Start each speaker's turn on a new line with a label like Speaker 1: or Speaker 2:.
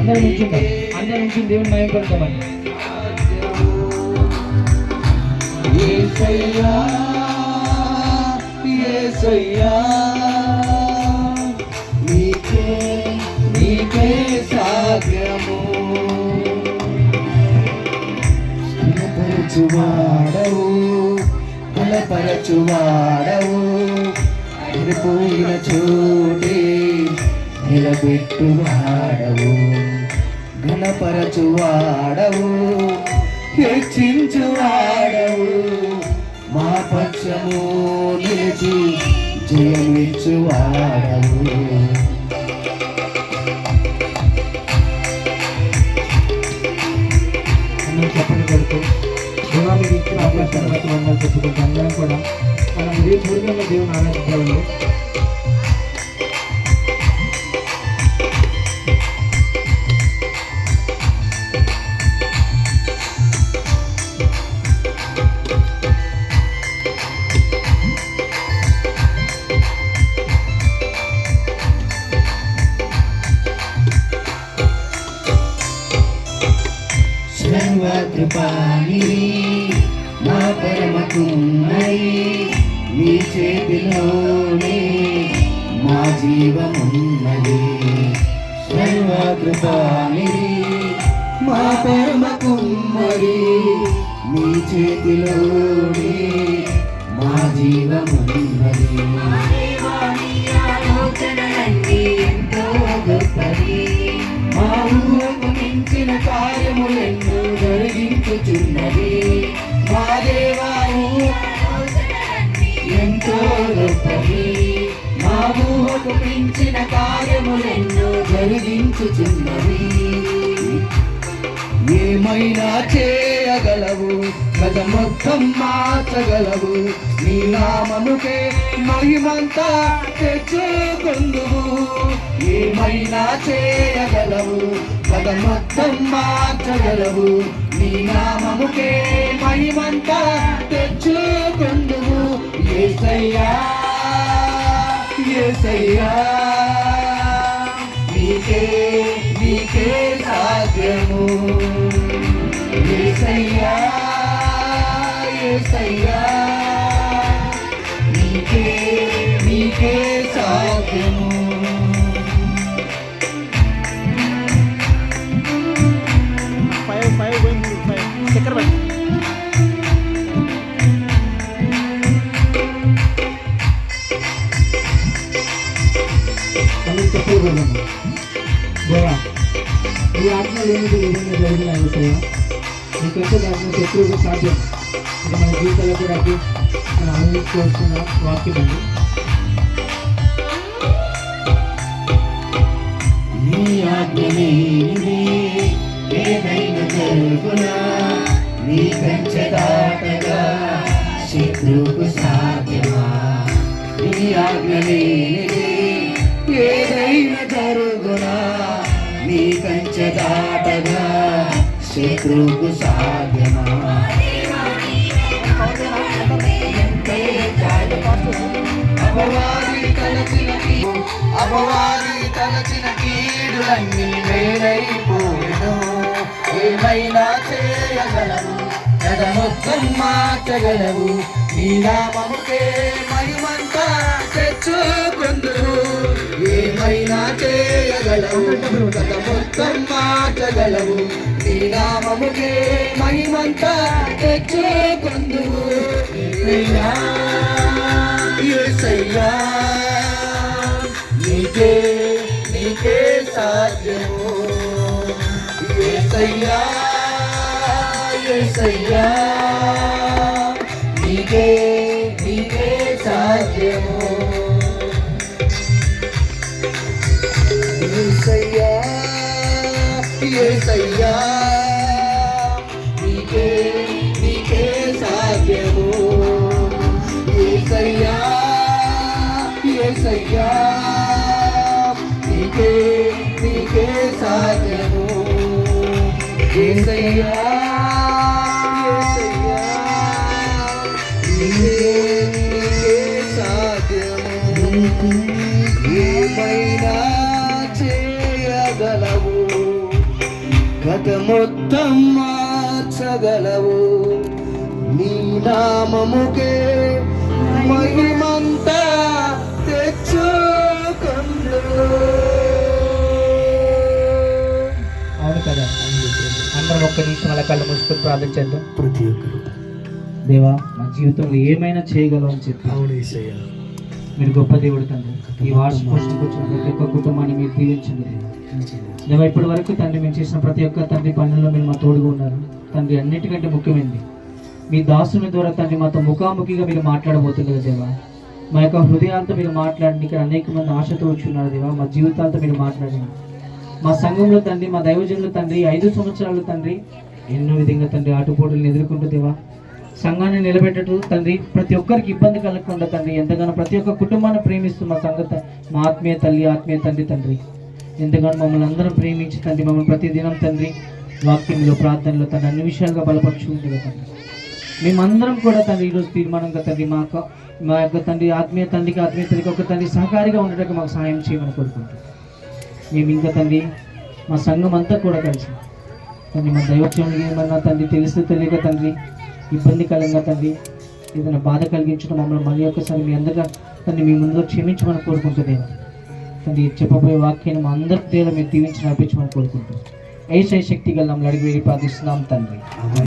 Speaker 1: అందరూ నుంచుంటాం, అందరూ నుంచి దేవుని మహిమ పడతామని.
Speaker 2: యేసయ్యా యేసయ్యా నీకే నీకే సాధ్యము. స్థిరపరచువాడవు బలపరచువాడవు పడిపోయిన చోటే నిలబెట్టువాడవు ఘనపరచువాడవు హెచ్చించువాడవు మా పక్షము నిలిచి జయమిచ్చువాడవు.
Speaker 1: చెప్పండి కొడుకు దేవానికి ఇచ్చిన అవకాశాన్ని బట్టి వందలు చెప్పుకుంటాం. అందరం కూడా మనం పూర్వకంగా దేవుని ఆరాధించాలండి.
Speaker 2: సర్వకృపానిధి నా పరమ కుమ్మరి నీ చేతిలోనే మా జీవమున్నది. సర్వకృపానిధి మా పరమ కుమ్మరి నీ చేతిలోనే మా జీవమున్నది. మా ఊహకు మించిన కార్యములెన్నో జరిగించుచున్నది. మా దేవావు ఎంతో గొప్పది. మా ఊహకు మించిన కార్యములెన్నో జరిగించుచున్నది. ఏమైనా చేయగలవు కథ మొత్తం మార్చగలవు. నీ నామముకే మహిమంతా తెచ్చుకొందువు. ఏమైనా చేయగలవు కథ మొత్తం మార్చగలవు. నీ నామముకే మహిమంతా తెచ్చుకొందువు. యేసయ్యా యేసయ్యా నీకే నీకే సాధ్యము. యేసయ్యా యేసయ్యా నీకే నీకే సాధ్యము.
Speaker 1: దేవా ఈ ఆత్మ లేనిది విధంగా జరిగిన విషయ నీకంటే దాని శత్రువుకు సాధ్యం. ఇది మన జీవితాల్లో కూడా మనం అనుభవించుకోవాల్సిన వాక్యం అండి.
Speaker 2: నీ ఆజ్ఞనే ఏదైనా జరుగునా నీ కంచె దాటగా శత్రువుకు సాధ్యమా. నీ ఆజ్ఞనే ఏదైనా జరుగునా నీ కంచె దాటగా శత్రువుకు సాధ్యమా. అపవాది తలచిన కీడులన్నీ వేరైపోయెను. ఏమైనా చేయగలవు కథ మొత్తం మార్చగలవు. నీ నామముకే మహిమంతా తెచ్చుకొందువు. ఏమైనా చేయగలవు కథ మొత్తం మార్చగలవు. నీ నామముకే మహిమంతా తెచ్చుకొందువు. యేసయ్యా యేసయ్యా నీకే నీకే సాధ్యము. యేసయ్యా యేసయ్యా నీకే నీకే సాధ్యము. యేసయ్యా యేసయ్యా నీకే నీకే సాధ్యము. యేసయ్యా యేసయ్యా నీకే నీకే సాధ్యము. యేసయ్యా యేసయ్యా నీకే నీకే సాధ్యము. ఏమైనా చేయగలవు కథ మొత్తం మార్చగలవు నీ నామముకే మహిమంతా తెచ్చుకొందు.
Speaker 1: అవును కదా. అందరం ఒక్క నిమిషం అలా కళ్ళు మూసుకొని ప్రార్థన చేద్దాం.
Speaker 2: ప్రతి ఒక్కరు
Speaker 1: దేవా, మా జీవితంలో ఏమైనా చేయగలవు అని చెప్పి
Speaker 2: అవును యేసయ్యా,
Speaker 1: మీరు గొప్ప దేవుడు తండ్రి. ఈ వార్షికోత్సవంకి వచ్చిన ప్రతి ఒక్క కుటుంబాన్ని మీరు దీవించండి దేవా. ఇప్పటి వరకు తండ్రి మేము చేసిన ప్రతి ఒక్క తండ్రి పనుల్లో మీరు మా తోడుగా ఉన్నారు తండ్రి. అన్నిటికంటే ముఖ్యమైనది మీ దాసుని ద్వారా తండ్రి మాతో ముఖాముఖిగా మీరు మాట్లాడబోతున్నారు దేవా. మా యొక్క హృదయాలతో మీరు మాట్లాడండి. ఇక్కడ అనేక మంది ఆశతో వచ్చి ఉన్నారు దేవా. మా జీవితాలతో మీరు మాట్లాడండి. మా సంఘంలో తండ్రి, మా దైవజనులు తండ్రి 5 సంవత్సరాలు తండ్రి ఎన్నో విధంగా తండ్రి ఆటుపోటులను ఎదుర్కొంటూ దేవా సంఘాన్ని నిలబెట్టడు తండ్రి. ప్రతి ఒక్కరికి ఇబ్బంది కలగకుండా తండ్రి ఎంతగానో ప్రతి ఒక్క కుటుంబాన్ని ప్రేమిస్తూ మా మా ఆత్మీయ తల్లి, ఆత్మీయ తండ్రి తండ్రి ఎంతగానో మమ్మల్ని అందరం ప్రేమించి తండ్రి మమ్మల్ని ప్రతి దినం తండ్రి వాక్యంలో, ప్రార్థనలో తండ్రి అన్ని విషయాలుగా బలపరుచుకుంటుంది తండ్రి. మేమందరం కూడా తండ్రి ఈరోజు తీర్మానంగా తండ్రి మా యొక్క తండ్రి ఆత్మీయ తండ్రికి, ఆత్మీయ తల్లికి ఒక తండ్రి సహకారిగా ఉండడానికి మాకు సహాయం చేయమని కోరుకుంటాం. మేము ఇంకా తండ్రి మా సంఘం అంతా కూడా కలిసి తండ్రి మా దైవత్వానికి ఏమన్నా తండ్రి తెలుస్తూ తెలియక తండ్రి ఇబ్బందికరంగా తండ్రి ఏదైనా బాధ కలిగించడం మమ్మల్ని మళ్ళీ ఒక్కసారి మీ అందరిగా తండ్రి మీ ముందులో క్షమించమని కోరుకుంటున్నాను తండ్రి. చెప్పబోయే వాక్యాన్ని మా అందరి దేవుడు మీరు దీవించి నడిపించమని కోరుకుంటాం. ఏసై శక్తి గల నమ్మలు అడిగి వేడి ప్రార్థిస్తున్నాం తండ్రి.